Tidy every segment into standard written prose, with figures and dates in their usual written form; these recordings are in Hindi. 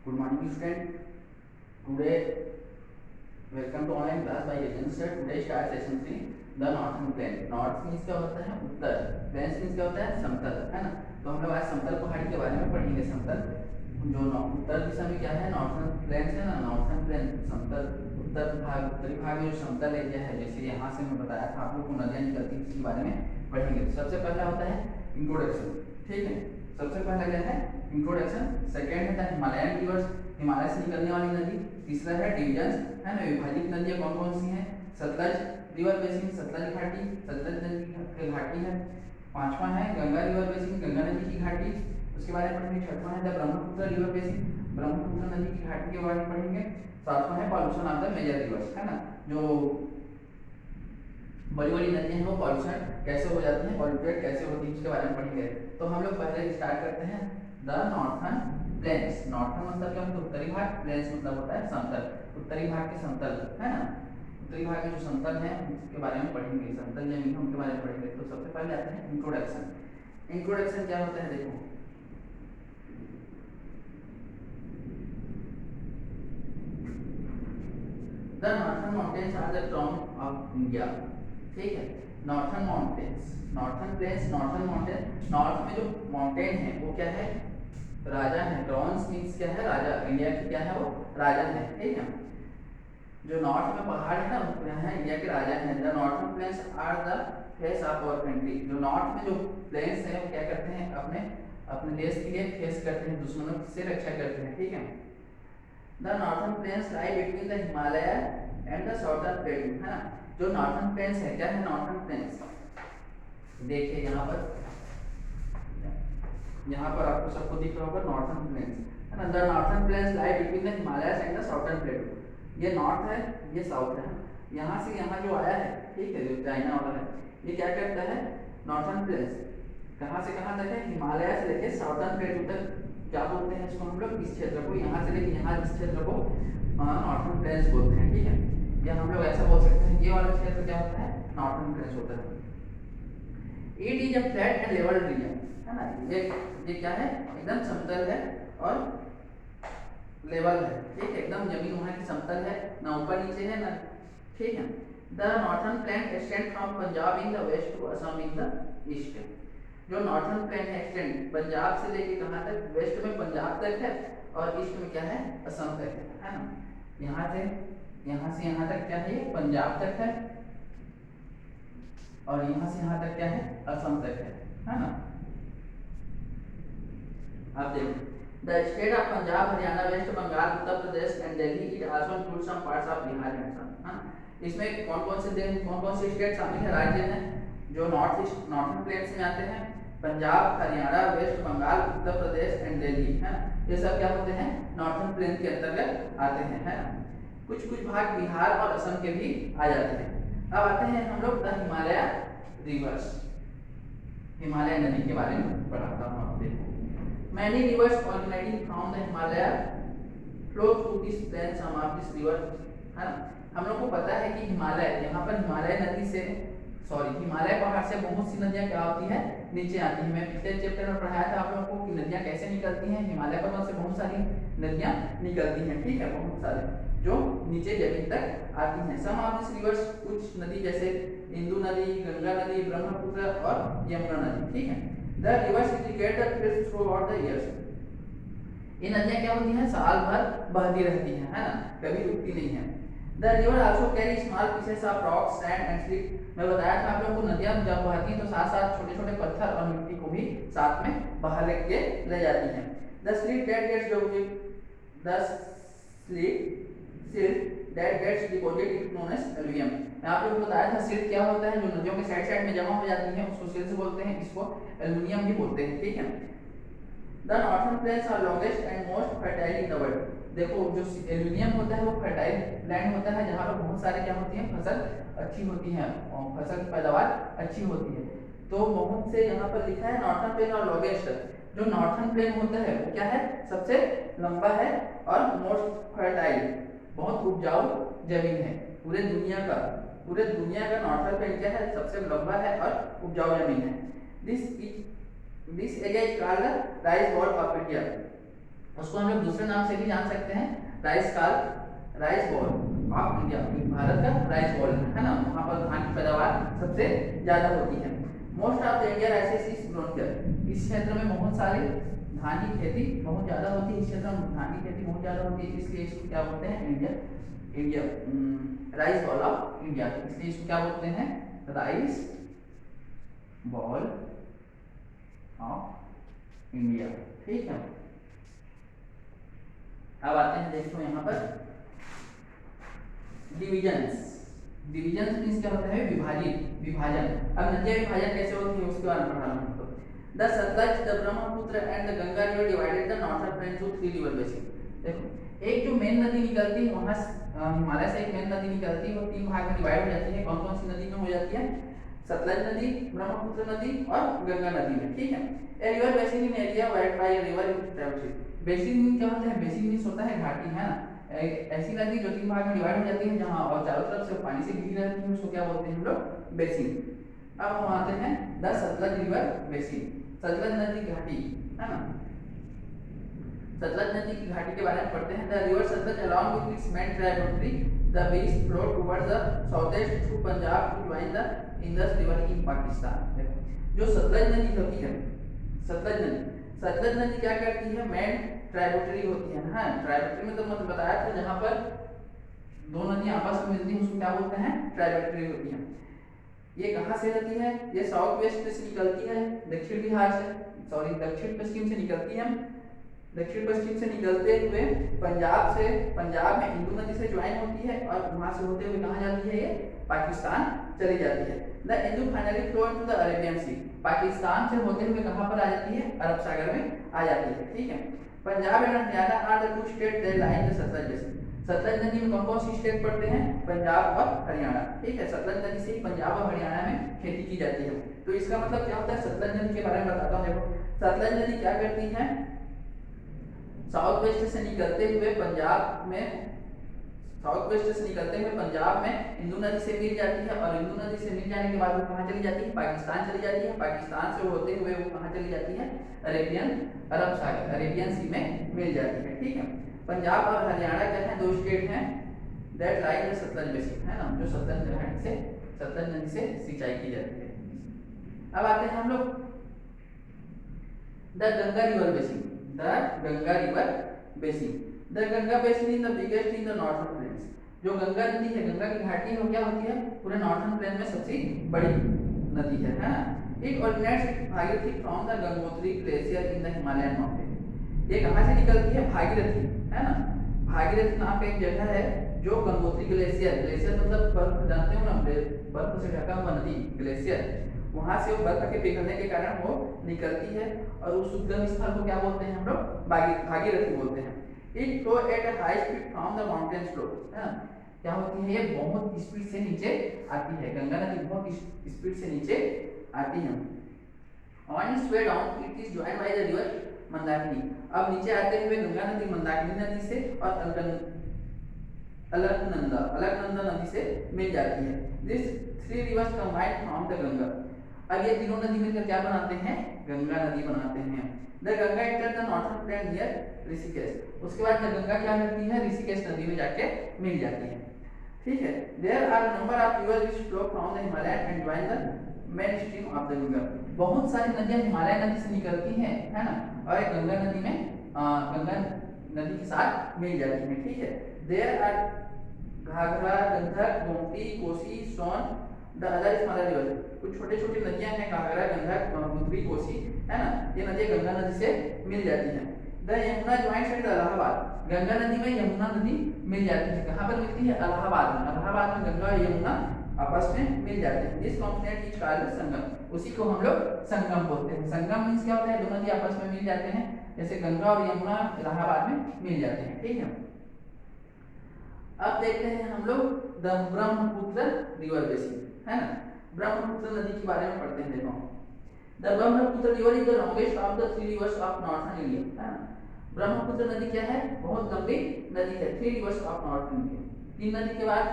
Good morning student. Today welcome to online class by Agent. Today start session 3 the northern plain. North means क्या होता है उत्तर, plains means क्या होता है समतल, है ना। तो हम लोग आज समतल पहाड़ी के बारे में पढ़ेंगे। समतल जो उत्तर दिशा में क्या है नॉर्थर्न प्लेन्स है ना, नॉर्थर्न प्लेन समतल, उत्तर भाग उत्तरी भाग में जो समतल एरिया है, जैसे यहाँ से मैं बताया था आप लोग को नदियाँ निकलती है, इसके बारे में पढ़ेंगे। सबसे पहला होता है इंट्रोडक्शन, ठीक है। सबसे पहला क्या है इंट्रोडक्शन। सेकेंड है हिमालयन रिवर्स, हिमालय से निकलने वाली नदी। तीसरा है डिविजन, है ना, विभाजित नदियाँ कौन कौन सी हैं। सतलज रिवर बेसिन, सतलज घाटी, सतलज नदी की घाटी है। पांचवा है गंगा रिवर बेसिन, गंगा नदी की घाटी, उसके बारे में पढ़ेंगे। छठवां है the Brahmaputra river basin, Brahmaputra नदी की घाटी के बारे में पढ़ेंगे। सातवां है pollution of the major rivers, है ना, जो बड़ी बड़ी नदियां हैं वो पॉल्यूशन कैसे हो जाती हैं, पॉल्यूटेड कैसे होती है, उसके बारे में पढ़ेंगे। तो हम लोग पहले स्टार्ट करते हैं द नॉर्थर्न प्लेन्स। नॉर्थर्न मतलब क्या होता है उत्तरी भाग, प्लेन्स मतलब होता है समतल, उत्तरी भाग के समतल, है ना। उत्तरी भाग के जो समतल है उसके बारे में पढ़ेंगे, समतल जमीन उनके बारे में पढ़ेंगे। तो सबसे पहले आते हैं इंट्रोडक्शन। इंट्रोडक्शन क्या होता है देखो, the northern mountains are the crown of India, ठीक है। Northern mountains, northern plains, northern mountain, north में जो माउंटेन है वो क्या है राजा है। क्रॉन्स मींस क्या है राजा, इंडिया की क्या है वो राजा है, ठीक है। जो नॉर्थ में पहाड़ है ना वो क्या है इंडिया के राजा हैं। The northern plains are the face of our country, जो नॉर्थ में जो प्लेन्स है वो क्या करते हैं अपने अपने देश के लिए फेस करते हैं, दुश्मनों से रक्षा करते हैं, ठीक है। The northern plains lie between the Himalaya and the southern plateau, है ना। जो नॉर्थर्न प्लेन्स है क्या है नॉर्थर्न प्लेन्स, देखिए यहाँ पर आपको सबको दिख रहा होगा नॉर्थर्न प्लेन्स, है ना। The northern plains lie between the Himalayas and the southern plateau, ये नॉर्थ है ये साउथ है। यहाँ से यहाँ जो आया है, ठीक है, जो चाइना वाला है ये क्या करता है नॉर्थर्न प्लेन्स, कहाँ से कहाँ तक है हिमालय से लेके साउथर्न प्लेटू तक, क्या बोलते हैं इसको हम लोग इस क्षेत्र को, यहाँ से लेके यहाँ इस क्षेत्र को नॉर्थर्न प्लेन्स बोलते हैं, ठीक है। या हम लोग ऐसा बोल सकते हैं ये वाला क्षेत्र क्या होता है नॉर्थर्न प्लेन्स होता है। It is a flat and level region, है ना, ये क्या है एकदम समतल है और लेवल है, ठीक है, एकदम जमीन वहाँ की समतल है, ना ऊपर नीचे है ना, ठीक है। The northern plain extend from Punjab in the west to Assam in the east, जो नॉर्थर्न प्लेन है एक्सटेंड पंजाब से लेके कहाँ तक, वेस्ट में पंजाब तक है और ईस्ट में क्या है असम तक है ना। यहाँ से यहाँ तक क्या है पंजाब तक है और यहाँ से यहाँ तक क्या है असम तक है ना। आप देखिए the state of Punjab, Haryana, West Bengal, Uttar Pradesh and Delhi, it also includes some parts of Bihar and Assam, हाँ। इसमें कौन कौन से स्टेट शामिल है, राज्य हैं जो नॉर्थर्न प्लेन्स में आते हैं, पंजाब, हरियाणा, वेस्ट बंगाल, उत्तर प्रदेश एंड दिल्ली, है ना। ये सब क्या होते हैं नॉर्थर्न प्लेन के अंतर्गत आते हैं, है ना। कुछ भाग बिहार और असम के भी आ जाते हैं। अब आते हैं हम लोग द हिमालय रिवर्स, हिमालय नदी के बारे में पढ़ाता हूँ आप देखो। Many rivers originating from the Himalaya flow through this plain, some of this river, है ना। हम लोग को पता है कि हिमालय, यहाँ पर हिमालय नदी से हिमालय पहाड़ से बहुत सी नदियाँ क्या होती है नीचे आती हैं। मैं पिछले चैप्टर में पढ़ाया था आप लोगों को कि नदियाँ कैसे निकलती हैं, हिमालय पर्वत से बहुत सारी नदियाँ निकलती हैं, ठीक है, बहुत सारे जो नीचे जमीन तक आती हैं। सम ऑफ दिस रिवर्स, कुछ नदी जैसे इंदु नदी, गंगा नदी, ब्रह्मपुत्र और यमुना नदी, ठीक है। The reverse irrigate the fields throughout the years, ये नदियाँ क्या होती हैं साल भर बहती रहती हैं, है ना, कभी रुकती नहीं है। The river also carry small pieces of rock, sand and slit, मैं बताया था आप लोगों को नदियाँ जब बहती हैं तो साथ साथ छोटे छोटे पत्थर और मिट्टी को भी साथ में बाहर लेके ले जाती हैं। The slit that gets deposit it known as alluvium, मैं आप लोगों को बताया था सिल्ट क्या होता है, जो नदियों के साइड साइड में जमा हो जाती है उसको सिल्ट बोलते हैं, इसको एल्युमिनियम भी बोलते हैं, ठीक है। The northern plains are longest and most fertile in the world, देखो जो एल्युमिनियम होता है वो फर्टाइल लैंड होता है जहाँ पर बहुत सारे क्या होती है फसल अच्छी होती है और फसल की पैदावार अच्छी होती है। तो बहुत से यहाँ पर लिखा है नॉर्थर्न प्लेन और लॉन्गेस्ट, जो नॉर्थर्न प्लेन होता है वो क्या है सबसे लंबा है और मोस्ट फर्टाइल, बहुत उपजाऊ जमीन है पूरे दुनिया का नॉर्थर्न प्लेन क्या है सबसे लंबा है और उपजाऊ जमीन है। This area is called the rice ball of India, उसको हम लोग दूसरे नाम से भी जान सकते हैं, rice ball of India, Bharat का राइस बॉल है ना, वहाँ पर धान की पैदावार सबसे ज्यादा होती है। Most of the India rice is grown here, इस क्षेत्र में बहुत सारे धान की खेती बहुत ज्यादा होती है, इस क्षेत्र में धान की खेती बहुत ज्यादा होती है, इसलिए इसको क्या बोलते हैं, India rice ball of India, इसलिए इसको क्या बोलते हैं, राइस बॉल ऑफ इंडिया। ठीक है, अब आते हैं देखो यहाँ पर डिविजन्स। डिविजन्स मीन्स क्या होता है, विभाजन। अब नदियाँ विभाजन कैसे होती है उसके बारे में पढ़ा रहा हूँ। The Sutlej, the Brahmaputra and the Ganga river divided the northern plain to 3 river basin. देखो एक जो मेन नदी निकलती है वहाँ हिमालय से एक मेन नदी निकलती है, वो 3 भाग में डिवाइड हो जाती है। कौन कौन सी नदी में हो जाती है, सतलज नदी, ब्रह्मपुत्र नदी और गंगा नदी में। ठीक है, a river basin in area wide by a river in transit. Basin क्या होता है, बेसिन मींस होता है घाटी, है ना, ऐसी नदी जो 3 भाग में डिवाइड हो जाती है जहाँ और चारों तरफ से पानी से घिरी रहती है, उसको क्या बोलते हैं हम लोग, बेसिन। अब हम आते हैं the Sutlej river basin, Sutlej नदी घाटी, है ना, सतलज नदी की घाटी के बारे में पढ़ते हैं। The river Sutlej along with its main tributary the Beas flow towards the southeast through Punjab to join the Indus river in Pakistan. देखो जो सतलज नदी होती है, सतलज नदी क्या करती है, मेन ट्राइब्यूटरी होती है। हाँ, ट्राइब्यूटरी में तो मतलब बताया था जहाँ पर दो नदियाँ आपस में मिलती हैं उसको क्या बोलते हैं, ट्राइब्यूटरी होती है। ये कहाँ से रहती है, ये साउथ वेस्ट से निकलती है, दक्षिण बिहार से, सॉरी दक्षिण पश्चिम से निकलती है, दक्षिण पश्चिम से निकलते हुए पंजाब में इंदू नदी से ज्वाइन होती है और वहां से होते हुए कहाँ जाती है, ये पाकिस्तान चली जाती है। The Indus finally flow into the Arabian sea, Pakistan से होते हुए कहाँ पर आ जाती है, अरब सागर में आ जाती है। ठीक है, Punjab and Haryana are the two state that lie in the Sutlej basin. Sutlej नदी में कौन कौन सी स्टेट पड़ते हैं, पंजाब और हरियाणा। ठीक है, सतलज नदी से ही पंजाब और हरियाणा में खेती की जाती है। तो इसका मतलब क्या होता है, सतलज नदी के बारे में बताता हूँ। देखो सतलज नदी क्या करती है, साउथ वेस्ट से निकलते हुए पंजाब में इंदू नदी से मिल जाती है और इंदू नदी से मिल जाने के बाद वो कहाँ चली जाती है, पाकिस्तान चली जाती है। पाकिस्तान से होते हुए वो कहाँ चली जाती है, अरब सागर, अरेबियन सी में मिल जाती है। ठीक है, पंजाब और हरियाणा क्या है, दो स्टेट हैं that lie in the Sutlej basin, है ना, जो सतलज नदी से सिंचाई की जाती है। अब आते हैं हम लोग the Ganga river basin, the Ganga river basin. The Ganga basin is the biggest in the northern plains. जो गंगा नदी है, गंगा की घाटी है, वो क्या होती है, पूरे नॉर्थर्न प्लेन में सबसे बड़ी नदी है ना। It originates Bhagirathi from the Gangotri glacier in the Himalayan mountain. ये कहाँ से निकलती है, भागीरथी, है ना, भागीरथी नाम का एक जगह है जो गंगोत्री ग्लेशियर मतलब बर्फ, जानते हो ना, बर्फ से ढका हुआ नदी, ग्लेशियर, वहां से वो बर्फ के पिघलने के कारण वो निकलती है और उस उद्गम स्थल को क्या बोलते हैं हम लोग, भागीरथी बोलते हैं। It flow at a high speed from the mountain slope, है ना, क्या होती है, ये बहुत स्पीड से नीचे आती है, गंगा नदी बहुत स्पीड से नीचे आती है। On it's way down it is joined by the river Mandakini. अब नीचे आते हुए गंगा नदी मंदाकिनी नदी से और अलकनंदा नदी से मिल जाती है। This 3 rivers combined form the Ganga. अब ये तीनों नदी मिलकर क्या बनाते हैं, गंगा नदी बनाते हैं। The Ganga enter the northern plain near Rishikesh. उसके बाद गंगा क्या करती है, ऋषिकेश नदी में जाके मिल जाती है। ठीक है, there are number of rivers which flow from the Himalaya and join the main stream of the Ganga. बहुत सारी नदियां हिमालय नदी से निकलती हैं, है ना, और एक गंगा नदी में गंगा नदी के साथ मिल जाती है। ठीक है, देयर आर घाघरा, गंधक, गोमती, कोसी, सोन, द अदर स्मॉलर रिवर। कुछ छोटे छोटे नदियां हैं, घाघरा, गंधक, गोमती, कोसी, है ना, ये नदियां गंगा नदी से मिल जाती हैं। The Yamuna joints at Allahabad. Ganga नदी में यमुना नदी मिल जाती है, कहाँ पर मिलती है, इलाहाबाद में। इलाहाबाद में गंगा और यमुना आपस में मिल जाते हैं। दिस कॉन्फ्लुएंट इज कॉल्ड संगम। उसी को हम लोग संगम बोलते हैं। संगम मींस क्या होता है, दो नदी आपस में मिल जाते हैं, जैसे गंगा और यमुना इलाहाबाद में मिल जाते हैं। ठीक है, अब देखते हैं हम लोग द ब्रह्मपुत्र रिवर बेसिन, है ना, ब्रह्मपुत्र नदी के बारे में पढ़ते हैं। देखो the Brahmaputra river is the longest of the 3 rivers of northern India, है ना। ब्रह्मपुत्र नदी क्या है, बहुत लंबी नदी है, 3 rivers ऑफ नॉर्थर्न इंडिया। 3 नदी के बाद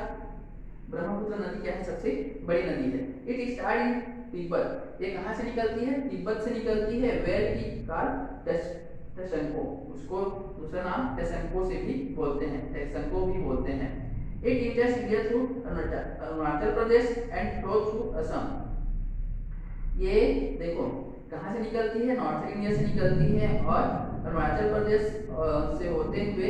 ब्रह्मपुत्र नदी क्या है, सबसे बड़ी नदी है। It start in Tibet. ये कहाँ से निकलती है, तिब्बत से निकलती है। वेयर की कॉल्ड टेसेंको, उसको दूसरा नाम टेसेंको से भी बोलते हैं, टेसेंको भी बोलते हैं। It enters India through Arunachal Pradesh and flow through Assam. ये देखो कहाँ से निकलती है, नॉर्थ इंडिया से निकलती है और अरुणाचल प्रदेश से होते हुए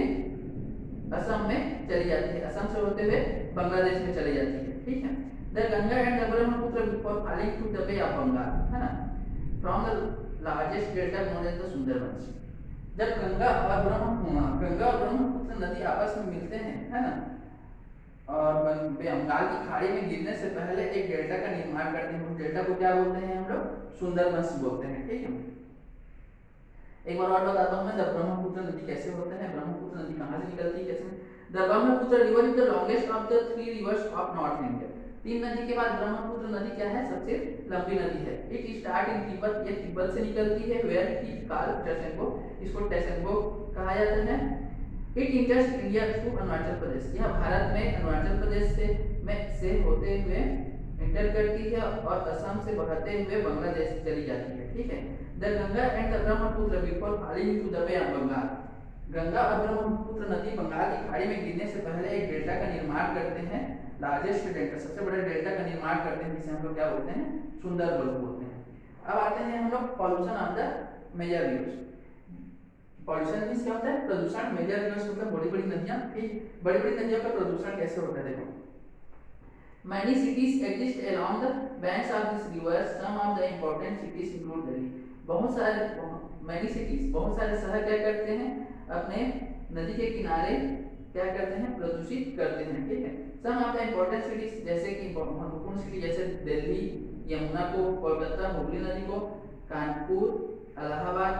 असम में चली जाती है, असम से होते हुए बांग्लादेश में चली जाती है, ठीक है। The Ganga and the Brahmaputra before falling to the Bay of Bengal, है ना, from the largest delta known as the Sundarbans. जब गंगा और ब्रह्मपुत्र नदी आपस में मिलते हैं, है ना, और बंगाल की खाड़ी में गिरने से पहले एक डेल्टा का निर्माण करते हैं, उस डेल्टा को क्या बोलते हैं हम लोग, सुंदरबंस बोलते हैं, ठीक है। एक बार और बताता हूँ मैं, द ब्रह्मपुत्र नदी कैसे होते हैं, ब्रह्मपुत्र नदी कहाँ से निकलती है, कैसे। The Brahmaputra river is the longest of the 3 reverse of north India. 3 नदी के बाद ब्रह्मपुत्र नदी क्या है, सबसे लंबी नदी है। इट स्टार्ट इन तिब्बत, ये तिब्बत से निकलती है, वेयर इट कॉल्ड टेसेंगो, इसको टेसेंगो कहा जाता है। It enters India through Arunachal Pradesh, यह भारत में अरुणाचल प्रदेश से होते हुए इंटर करती है और असम से बहते हुए बांग्लादेश चली जाती है, ठीक है। The Ganga and the Brahmaputra before falling to the Bay of Bengal, Ganga और ब्रह्मपुत्र नदी बंगाल की खाड़ी में गिरने से पहले एक डेल्टा का निर्माण करते हैं, लार्जेस्ट डेल्टा, सबसे बड़े डेल्टा का निर्माण करते हैं, जिसे हम लोग क्या बोलते हैं, सुंदरबन बोलते हैं। अब आते हैं हम लोग pollution of the major rivers. Pollution means क्या होता है, प्रदूषण। मेजर रिवर्स मतलब बड़ी बड़ी नदियां, ठीक, बड़ी बड़ी नदियों का प्रदूषण कैसे होता है, देखो। Many cities exist along the banks of this river. Some of the important cities include Delhi. बहुत सारे many cities, बहुत सारे शहर क्या करते हैं, अपने नदी के किनारे क्या करते हैं, प्रदूषित करते हैं, ठीक है। Some of the important cities जैसे कि महत्वपूर्ण सिटी जैसे दिल्ली, यमुना को, कोलकाता, हुगली नदी को, कानपुर, इलाहाबाद,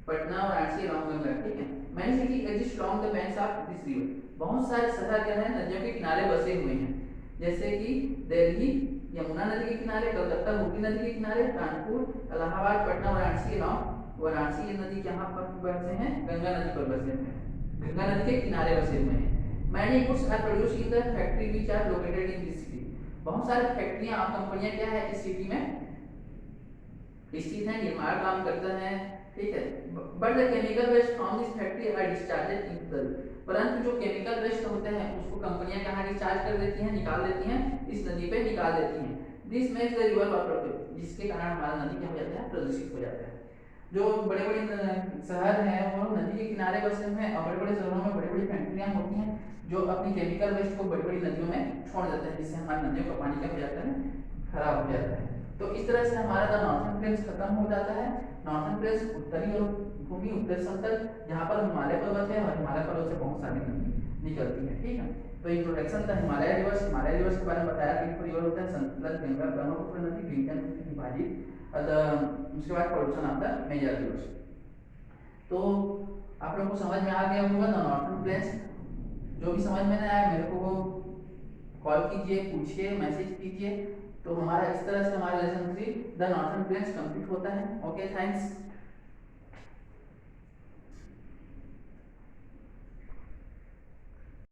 पटना और रांची along गंगा, ठीक है। Many cities exist along the banks of this river. बहुत सारे शहर क्या है, नदियों के किनारे बसे हुए हैं, जैसे कि दिल्ली यमुना नदी के किनारे, कलकत्ता हुगली नदी के किनारे, कानपुर, इलाहाबाद, पटना, वाराणसी एवं वाराणसी नदी कहाँ पर बसे हैं, गंगा नदी पर बसे हैं, गंगा नदी के किनारे बसे हुए हैं। Many goods are produce in the factory which are located in this city. बहुत सारी फैक्ट्रियां और कंपनियां क्या है इस सिटी में स्थित हैं, निर्माण काम करते हैं, ठीक है। But the chemical waste from this factory are discharged in the, परंतु जो केमिकल वेस्ट होते हैं उसको कंपनियां कहाँ डिस्चार्ज कर देती हैं, निकाल देती हैं, इस नदी पे निकाल देती हैं। This makes the river water, जिसके कारण हमारा नदी क्या हो जाता है, प्रदूषित हो जाता है। जो बड़े बड़े शहर हैं वो नदी के किनारे बसे हुए हैं और बड़े बड़े शहरों में बड़ी बड़ी फैक्ट्रियां होती हैं जो अपनी केमिकल वेस्ट को बड़ी बड़ी नदियों में छोड़ देते हैं, जिससे हमारी नदियों का पानी क्या हो जाता है, खराब हो जाता है। तो इस तरह से हमारा द नॉर्थर्न प्लेन्स खत्म हो जाता है। नॉर्थर्न प्लेन्स उत्तरी और भूमि उत्तर समतल, जहाँ पर हिमालय पर्वत है और हिमालय पर्वत से बहुत सारी नदी निकलती है, ठीक है। तो इंट्रोडक्शन था हिमालय रिवर्स, हिमालय रिवर्स के बारे में बताया कि रिवर होता है संतलज, गंगा, ब्रह्मपुत्र नदी, रीजन विभाजित, उसके बाद pollution of the major rivers. तो आप लोगों को समझ में आ गया होगा द नॉर्थर्न प्लेन्स। जो भी समझ में नहीं आया मेरे को कॉल कीजिए, पूछिए, मैसेज कीजिए। तो हमारा इस तरह से हमारा lesson 3 the northern plains complete होता है। Okay, thanks.